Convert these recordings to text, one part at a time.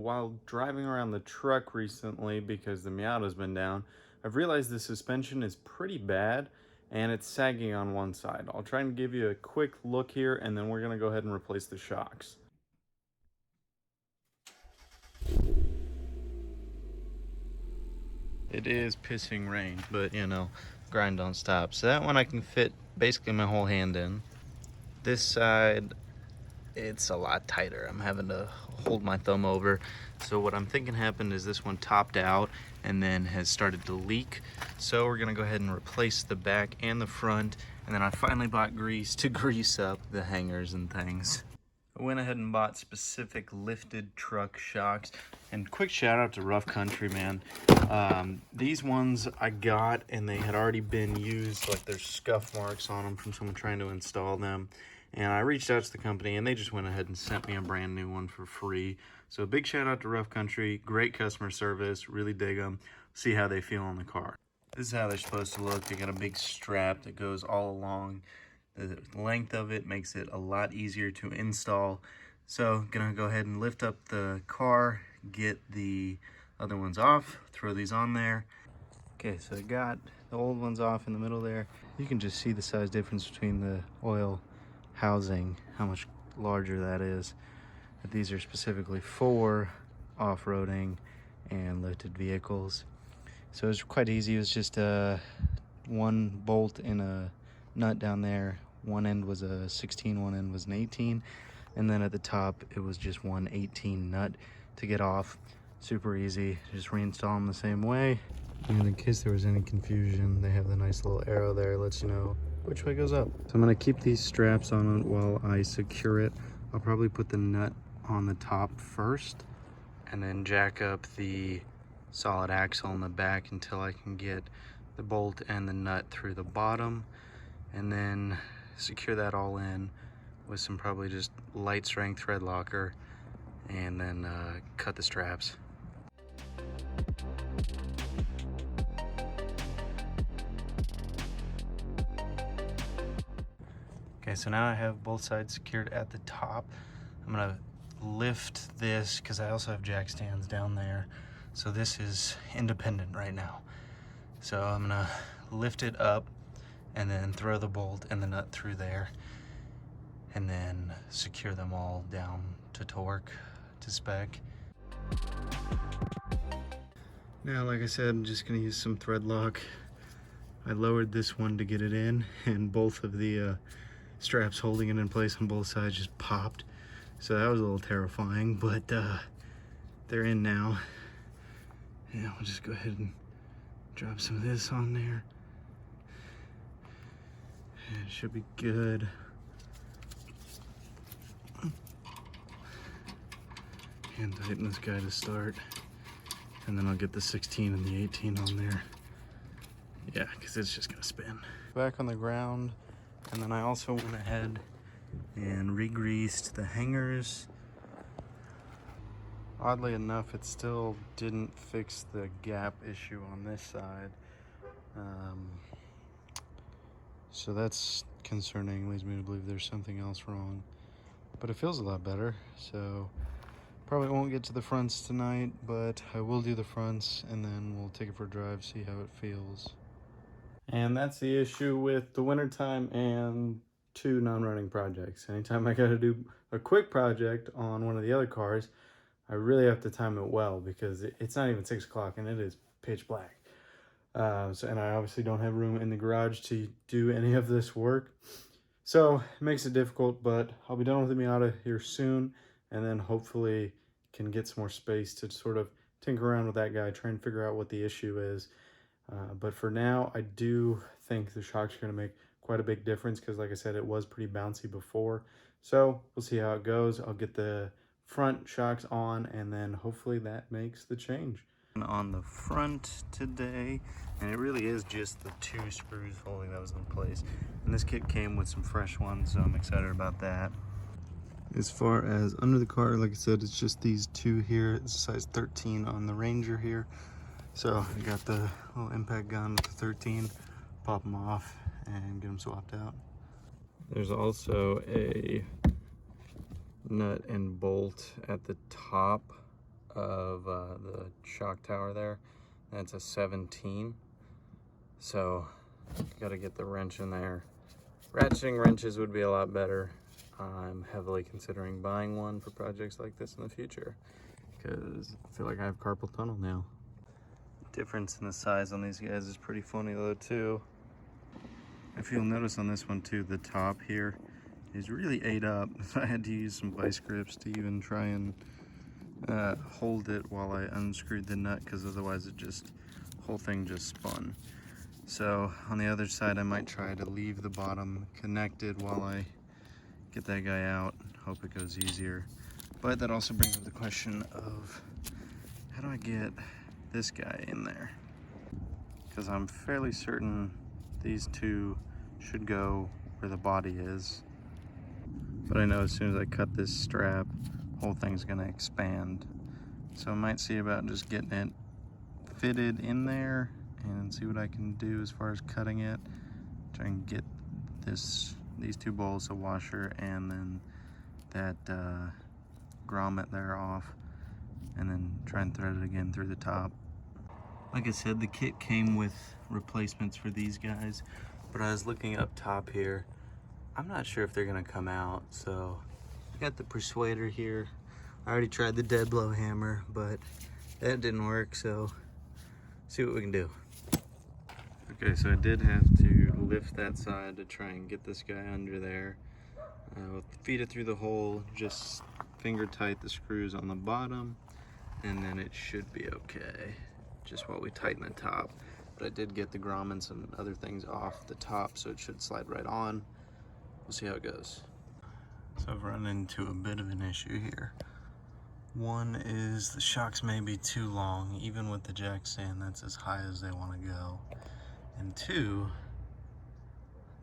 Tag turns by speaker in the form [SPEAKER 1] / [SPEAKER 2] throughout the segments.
[SPEAKER 1] While driving around the truck recently because the Miata's been down, I've realized the suspension is pretty bad and it's sagging on one side. I'll try and give you a quick look here and then we're gonna go ahead and replace the shocks. It is pissing rain, but you know, grind don't stop. So that one I can fit basically my whole hand in. This side, it's a lot tighter. I'm having to hold my thumb over. So what I'm thinking happened is this one topped out and then has started to leak. So we're gonna go ahead and replace the back and the front. And then I finally bought grease to grease up the hangers and things. I went ahead and bought specific lifted truck shocks. And quick shout out to Rough Country, man. These ones I got and they had already been used, like there's scuff marks on them from someone trying to install them. And I reached out to the company and they just went ahead and sent me a brand new one for free. So a big shout out to Rough Country, great customer service, really dig them. See how they feel on the car. This is how they're supposed to look. They got a big strap that goes all along. The length of it makes it a lot easier to install. So gonna go ahead and lift up the car, get the other ones off, throw these on there. Okay, so I got the old ones off in the middle there. You can just see the size difference between the oil housing, how much larger that is. But these are specifically for off-roading and lifted vehicles. So it was quite easy. It was just one bolt and a nut down there. One end was a 16, one end was an 18. And then at the top, it was just one 18 nut to get off. Super easy, just reinstall them the same way. And in case there was any confusion, they have the nice little arrow there, lets you know which way goes up. So I'm gonna keep these straps on it while I secure it. I'll probably put the nut on the top first and then jack up the solid axle in the back until I can get the bolt and the nut through the bottom, and then secure that all in with some probably just light strength thread locker, and then cut the straps. Okay, so now I have both sides secured at the top. I'm gonna lift this because I also have jack stands down there. So this is independent right now. So I'm gonna lift it up and then throw the bolt and the nut through there and then secure them all down to torque, to spec. Now, like I said, I'm just gonna use some thread lock. I lowered this one to get it in and both of the straps holding it in place on both sides just popped. So that was a little terrifying, but they're in now. Yeah, we'll just go ahead and drop some of this on there. And it should be good. And tighten this guy to start. And then I'll get the 16 and the 18 on there. Yeah, because it's just gonna spin. Back on the ground. And then I also went ahead and re-greased the hangers. Oddly enough, it still didn't fix the gap issue on this side. So that's concerning, leads me to believe there's something else wrong. But it feels a lot better, so probably won't get to the fronts tonight, but I will do the fronts and then we'll take it for a drive, see how it feels. And that's the issue with the wintertime and two non-running projects. Anytime I gotta do a quick project on one of the other cars, I really have to time it well because it's not even 6 o'clock and it is pitch black. And I obviously don't have room in the garage to do any of this work. So it makes it difficult, but I'll be done with the Miata here soon and then hopefully can get some more space to sort of tinker around with that guy, try and figure out what the issue is. But for now, I do think the shocks are going to make quite a big difference because, like I said, it was pretty bouncy before. So we'll see how it goes. I'll get the front shocks on and then hopefully that makes the change. On the front today, and it really is just the 2 screws holding those in place. And this kit came with some fresh ones, so I'm excited about that. As far as under the car, like I said, it's just these 2 here. It's a size 13 on the Ranger here. So I got the little impact gun with the 13, pop them off and get them swapped out. There's also a nut and bolt at the top of the shock tower there. That's a 17. So gotta get the wrench in there. Ratcheting wrenches would be a lot better. I'm heavily considering buying one for projects like this in the future because I feel like I have carpal tunnel now. Difference in the size on these guys is pretty funny though too. If you'll notice on this one too, the top here is really ate up. I had to use some vice grips to even try and hold it while I unscrewed the nut, because otherwise whole thing just spun. So on the other side, I might try to leave the bottom connected while I get that guy out. Hope it goes easier. But that also brings up the question of how do I get this guy in there? Because I'm fairly certain these two should go where the body is. But I know as soon as I cut this strap, whole thing's gonna expand. So I might see about just getting it fitted in there and see what I can do as far as cutting it. Try and get these two bolts, a washer, and then that grommet there off, and then try and thread it again through the top. Like I said, the kit came with replacements for these guys, but I was looking up top here. I'm not sure if they're gonna come out, so I got the persuader here. I already tried the dead blow hammer, but that didn't work, so see what we can do. Okay, so I did have to lift that side to try and get this guy under there. Feed it through the hole, just finger tight the screws on the bottom, and then it should be okay, just while we tighten the top. But I did get the grommets and other things off the top, so it should slide right on. We'll see how it goes. So I've run into a bit of an issue here. One is the shocks may be too long. Even with the jack stand, that's as high as they want to go. And two,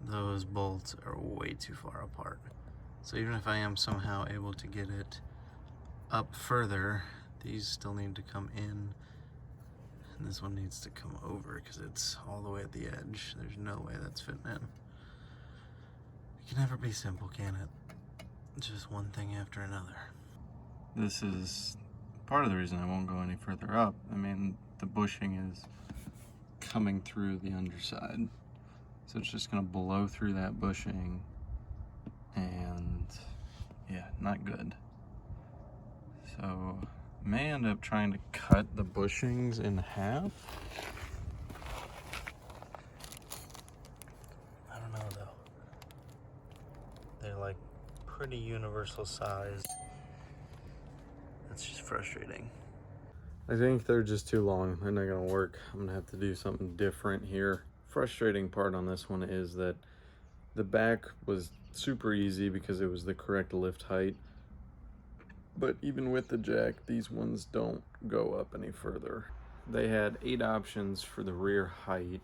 [SPEAKER 1] those bolts are way too far apart. So even if I am somehow able to get it up further, these still need to come in. And this one needs to come over because it's all the way at the edge. There's no way that's fitting in. It can never be simple, can it? Just one thing after another. This is part of the reason I won't go any further up. I mean, the bushing is coming through the underside. So it's just gonna blow through that bushing, and yeah, not good. So may end up trying to cut the bushings in half. I don't know though. They're like pretty universal size. That's just frustrating. I think they're just too long. They're not gonna work. I'm gonna have to do something different here. Frustrating part on this one is that the back was super easy because it was the correct lift height. But even with the jack, these ones don't go up any further. They had 8 options for the rear height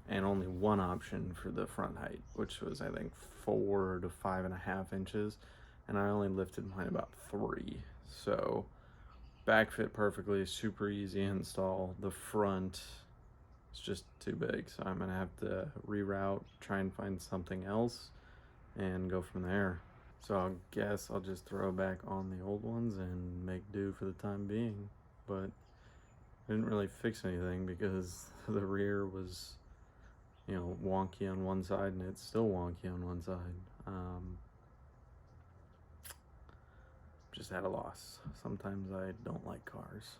[SPEAKER 1] and only 1 option for the front height, which was I think 4 to 5.5 inches. And I only lifted mine about 3. So back fit perfectly, super easy install. The front is just too big, so I'm gonna have to reroute, try and find something else, and go from there. So I guess I'll just throw back on the old ones and make do for the time being. But I didn't really fix anything because the rear was, you know, wonky on one side, and it's still wonky on one side. Just at a loss. Sometimes I don't like cars.